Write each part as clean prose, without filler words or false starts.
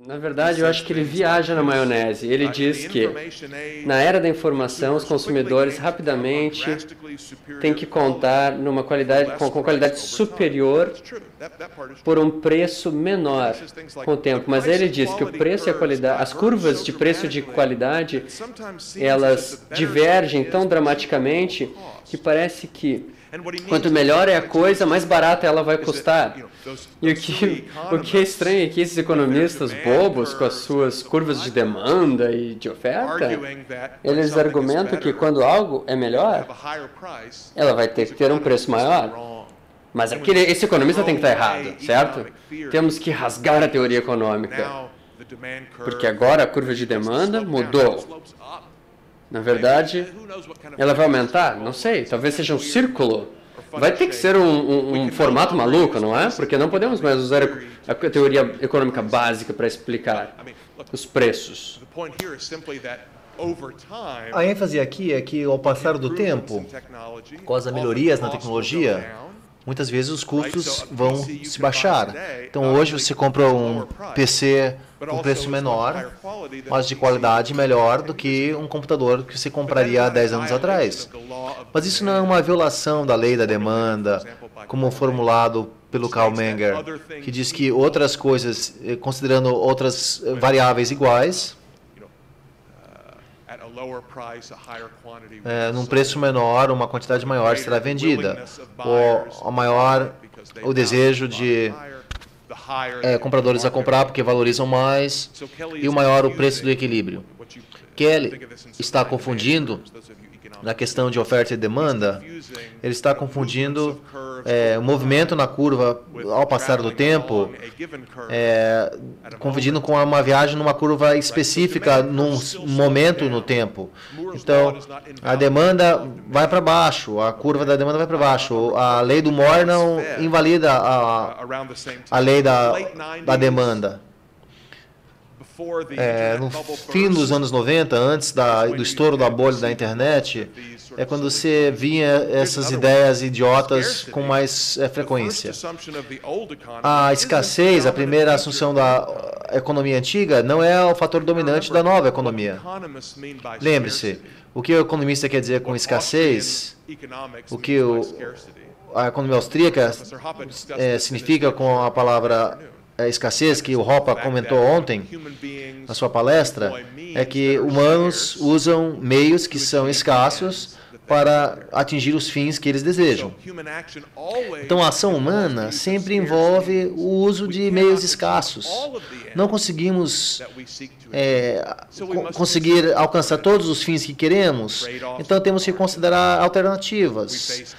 Na verdade, eu acho que ele viaja na maionese. Ele diz que, na era da informação, os consumidores rapidamente têm que contar com qualidade superior por um preço menor com o tempo. Mas ele diz que o preço e a qualidade, as curvas de preço de qualidade, elas divergem tão dramaticamente que parece que quanto melhor é a coisa, mais barata ela vai custar. E o que é estranho é que esses economistas bobos, com as suas curvas de demanda e de oferta, eles argumentam que quando algo é melhor, ela vai ter que ter um preço maior. Mas esse economista tem que estar errado, certo? Temos que rasgar a teoria econômica, porque agora a curva de demanda mudou. Na verdade, ela vai aumentar? Não sei, talvez seja um círculo. Vai ter que ser um formato maluco, não é? Porque não podemos mais usar a teoria econômica básica para explicar os preços. A ênfase aqui é que, ao passar do tempo, com as melhorias na tecnologia, muitas vezes os custos vão se baixar. Então, hoje você compra um PC com preço menor, mas de qualidade melhor do que um computador que você compraria há 10 anos atrás. Mas isso não é uma violação da lei da demanda, como formulado pelo Carl Menger, que diz que outras coisas, considerando outras variáveis iguais, num preço menor, uma quantidade maior será vendida. O desejo de compradores a comprar porque valorizam mais, e o maior o preço do equilíbrio. Kelly está confundindo, na questão de oferta e demanda, ele está confundindo o movimento na curva ao passar do tempo, confundindo com uma viagem numa curva específica, num momento no tempo. Então, a demanda vai para baixo, a curva da demanda vai para baixo. A lei do Moore não invalida a lei da demanda. No fim dos anos 90, antes do estouro da bolha da internet, é quando você via essas ideias idiotas com mais frequência. A escassez, a primeira assunção da economia antiga, não é o fator dominante da nova economia. Lembre-se, o que o economista quer dizer com escassez, o que a economia austríaca significa com a palavra escassez, que o Hoppe comentou ontem na sua palestra, é que humanos usam meios que são escassos para atingir os fins que eles desejam. Então, a ação humana sempre envolve o uso de meios escassos. Não conseguimos conseguir alcançar todos os fins que queremos, então temos que considerar alternativas,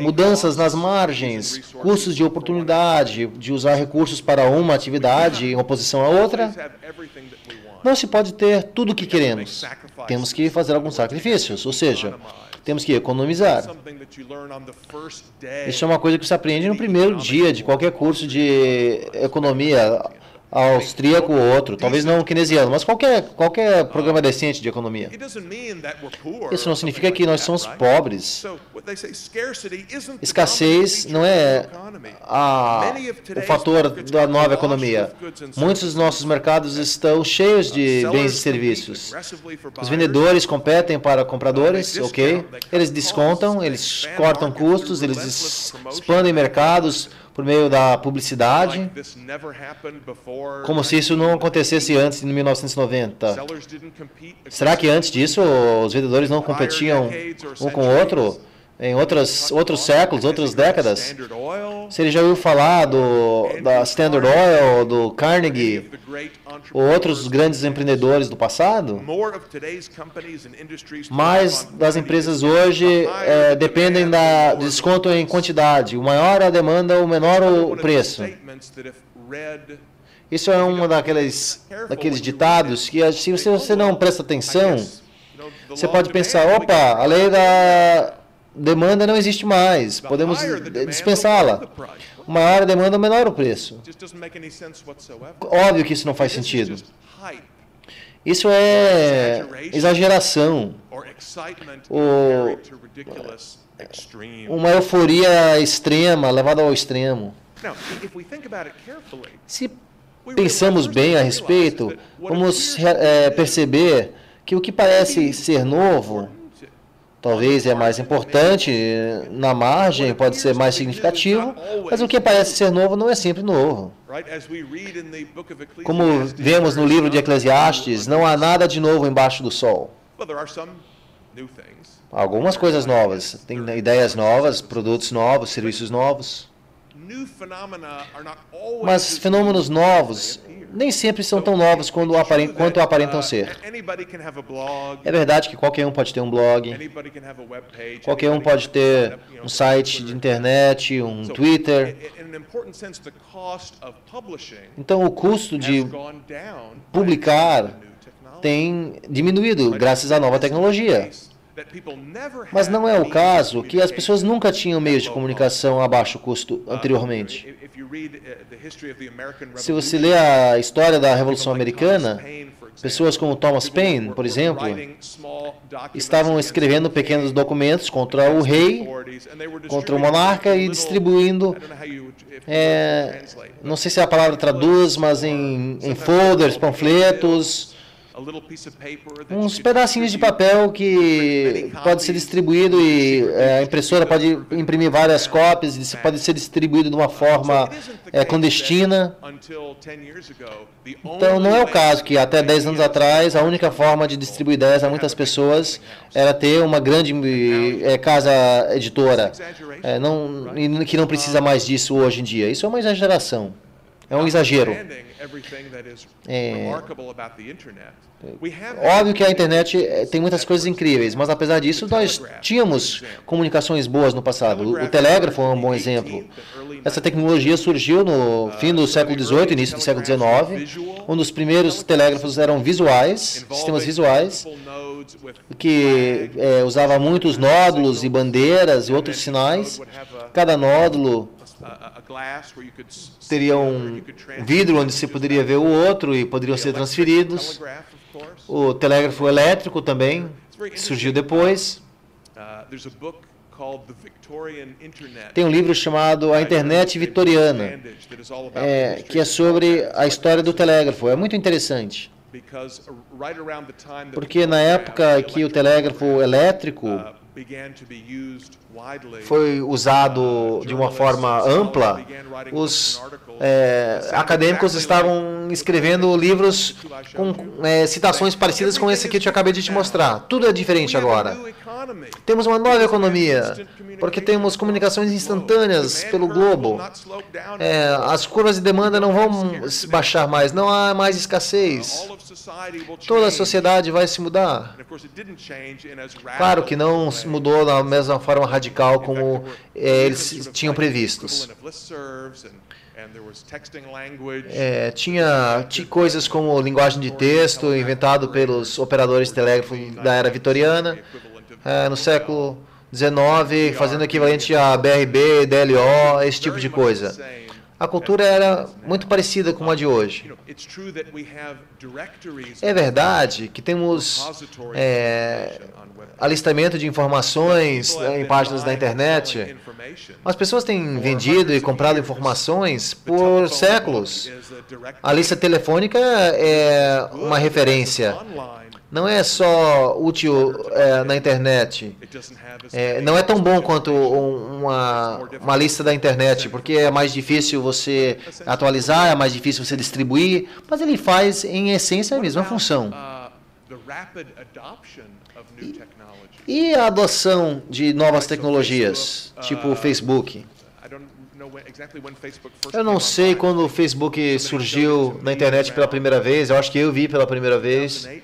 mudanças nas margens, custos de oportunidade, de usar recursos para uma atividade em oposição à outra. Não se pode ter tudo o que queremos. Temos que fazer alguns sacrifícios, ou seja, temos que economizar. Isso é uma coisa que você aprende no primeiro dia de qualquer curso de economia, austríaco ou outro, talvez não keynesiano, mas qualquer programa decente de economia. Isso não significa que nós somos pobres. Escassez não é o fator da nova economia. Muitos dos nossos mercados estão cheios de bens e serviços. Os vendedores competem para compradores, ok? Eles descontam, eles cortam custos, eles expandem mercados por meio da publicidade, como se isso não acontecesse antes, em 1990. Será que antes disso os vendedores não competiam um com o outro? Em outros séculos, outras décadas? Você já ouviu falar da Standard Oil, do Carnegie, ou outros grandes empreendedores do passado? Mais das empresas hoje dependem do desconto em quantidade. O maior a demanda, o menor o preço. Isso é um daqueles ditados que, se você não presta atenção, você pode pensar, opa, a lei da demanda não existe mais, podemos dispensá-la. O maior a demanda, o menor o preço. Óbvio que isso não faz sentido. Isso é exageração, uma euforia extrema, levada ao extremo. Se pensamos bem a respeito, vamos perceber que o que parece ser novo talvez é mais importante, na margem pode ser mais significativo, mas o que parece ser novo não é sempre novo. Como vemos no livro de Eclesiastes, não há nada de novo embaixo do sol. Algumas coisas novas, tem ideias novas, produtos novos, serviços novos. Mas fenômenos novos nem sempre são tão novos quanto aparentam ser. É verdade que qualquer um pode ter um blog, qualquer um pode ter um site de internet, um Twitter. Então o custo de publicar tem diminuído graças à nova tecnologia. Mas não é o caso que as pessoas nunca tinham meios de comunicação a baixo custo anteriormente. Se você lê a história da Revolução Americana, pessoas como Thomas Paine, por exemplo, estavam escrevendo pequenos documentos contra o rei, contra o monarca e distribuindo, não sei se a palavra traduz, mas em folders, panfletos, uns pedacinhos de papel que pode ser distribuído e a impressora pode imprimir várias cópias, pode ser distribuído de uma forma clandestina. Então não é o caso que até 10 anos atrás a única forma de distribuir ideias a muitas pessoas era ter uma grande casa editora, que não precisa mais disso hoje em dia. Isso é uma exageração. É um exagero. Óbvio que a internet tem muitas coisas incríveis, mas apesar disso, nós tínhamos comunicações boas no passado. O telégrafo é um bom exemplo. Essa tecnologia surgiu no fim do século XVIII, início do século XIX. Um dos primeiros telégrafos eram visuais, sistemas visuais, que usava muitos nódulos e bandeiras e outros sinais. Cada nódulo teria um vidro onde se poderia ver o outro e poderiam ser transferidos. O telégrafo elétrico também, que surgiu depois. Tem um livro chamado A Internet Vitoriana, que é sobre a história do telégrafo. É muito interessante, porque na época que o telégrafo elétrico foi usado de uma forma ampla, os acadêmicos estavam escrevendo livros com citações parecidas com esse que eu acabei de te mostrar. Tudo é diferente agora. Temos uma nova economia, porque temos comunicações instantâneas pelo globo. As curvas de demanda não vão baixar mais, não há mais escassez. Toda a sociedade vai se mudar. Claro que não mudou da mesma forma radical como eles tinham previstos. Tinha coisas como linguagem de texto inventado pelos operadores de telégrafo da era vitoriana. No século XIX, fazendo equivalente a BRB, DLO, esse tipo de coisa. A cultura era muito parecida com a de hoje. É verdade que temos alistamento de informações em páginas da internet. As pessoas têm vendido e comprado informações por séculos. A lista telefônica é uma referência. Não é só útil na internet. Não é tão bom quanto uma lista da internet, porque é mais difícil você atualizar, é mais difícil você distribuir, mas ele faz, em essência, a mesma função. E a adoção de novas tecnologias, tipo o Facebook? Eu não sei quando o Facebook surgiu na internet pela primeira vez, eu acho que eu vi pela primeira vez em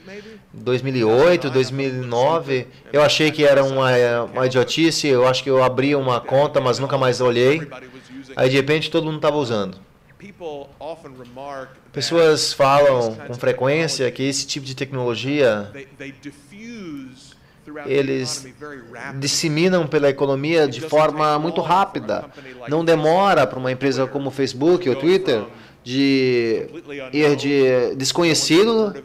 2008, 2009. Eu achei que era uma idiotice, eu acho que eu abri uma conta, mas nunca mais olhei. Aí de repente todo mundo estava usando. Pessoas falam com frequência que esse tipo de tecnologia eles disseminam pela economia de forma muito rápida. Não demora para uma empresa como o Facebook ou Twitter de ir de desconhecido,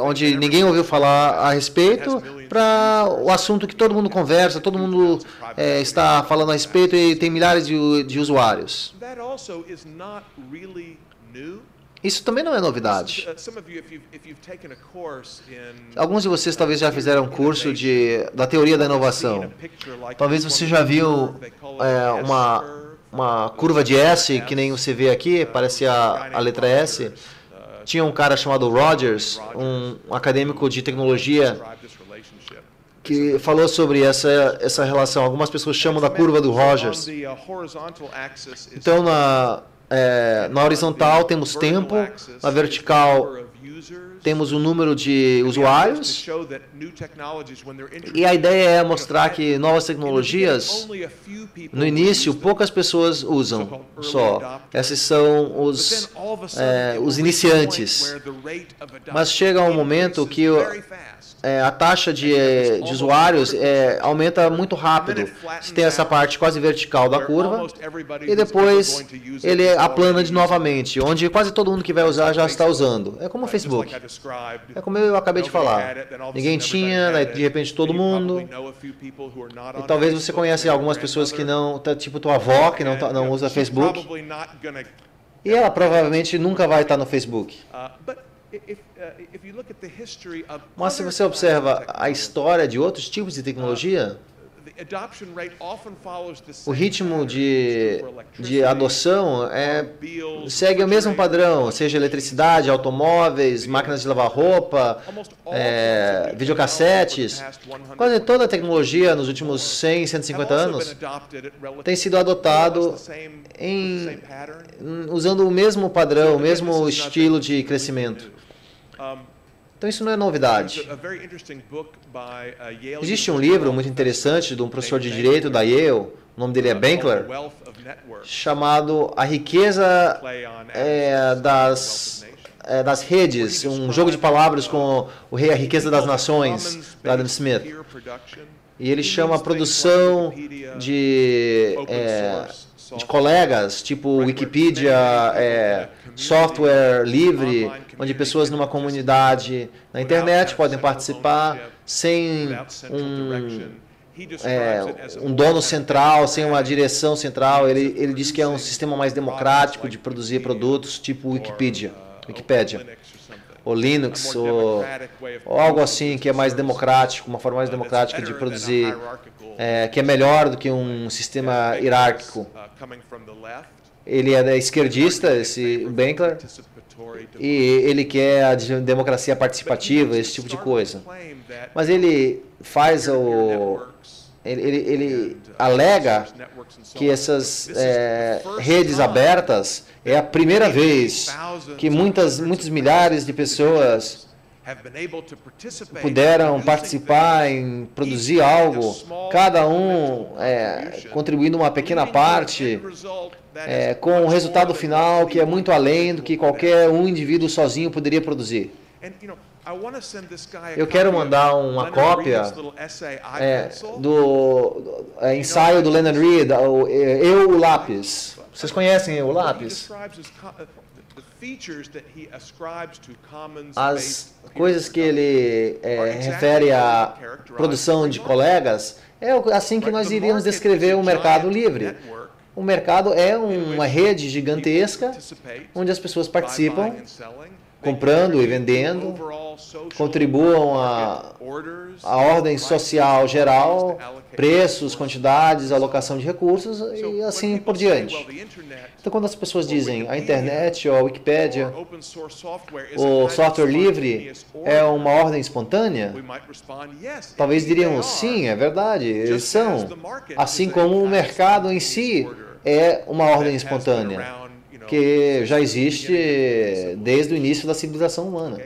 onde ninguém ouviu falar a respeito, para o assunto que todo mundo conversa, todo mundo está falando a respeito e tem milhares de usuários. Isso também não é novidade. Alguns de vocês talvez já fizeram um curso da teoria da inovação. Talvez você já viu uma curva de S, que nem você vê aqui, parece a letra S. Tinha um cara chamado Rogers, um acadêmico de tecnologia, que falou sobre essa relação. Algumas pessoas chamam da curva do Rogers. Então, na horizontal temos tempo, na vertical temos o número de usuários, e a ideia é mostrar que novas tecnologias, no início, poucas pessoas usam só. Esses são os iniciantes. Mas chega um momento que a taxa de usuários aumenta muito rápido. Você tem essa parte quase vertical da curva e depois ele aplana novamente, onde quase todo mundo que vai usar já está usando. É como o Facebook. É como eu acabei de falar. Ninguém tinha, de repente todo mundo. E talvez você conheça algumas pessoas que não, tipo tua avó, que não usa Facebook. E ela provavelmente nunca vai estar no Facebook. Mas se você observa a história de outros tipos de tecnologia, o ritmo de adoção segue o mesmo padrão, seja eletricidade, automóveis, máquinas de lavar roupa, videocassetes. Quase toda a tecnologia nos últimos 100, 150 anos tem sido adotado usando o mesmo padrão, o mesmo estilo de crescimento. Então isso não é novidade. Existe um livro muito interessante de um professor de direito da Yale, o nome dele é Benkler, chamado A Riqueza das Redes, um jogo de palavras com o rei A Riqueza das Nações, de Adam Smith. E ele chama a produção de colegas, tipo Wikipedia, software livre, onde pessoas numa comunidade na internet podem participar sem um dono central, sem uma direção central. Ele diz que é um sistema mais democrático de produzir produtos, tipo Wikipedia, ou Linux, ou algo assim que é mais democrático, uma forma mais democrática de produzir, que é melhor do que um sistema hierárquico. Ele é esquerdista, esse Benkler, e ele quer a democracia participativa, esse tipo de coisa. Mas ele faz ele alega que essas redes abertas é a primeira vez que muitos milhares de pessoas puderam participar em produzir algo, cada um contribuindo uma pequena parte, com um resultado final que é muito além do que qualquer indivíduo sozinho poderia produzir. Eu quero mandar uma cópia do ensaio do Leonard Read, Eu, o Lápis. Vocês conhecem Eu, o Lápis? As coisas que ele refere à produção de colegas é assim que nós iríamos descrever o mercado livre. O mercado é uma rede gigantesca onde as pessoas participam, comprando e vendendo, contribuam à ordem social geral, preços, quantidades, alocação de recursos e assim por diante. Então, quando as pessoas dizem a internet ou a Wikipédia, o software livre é uma ordem espontânea, talvez diríamos sim, é verdade, eles são. Assim como o mercado em si é uma ordem espontânea, que já existe desde o início da civilização humana.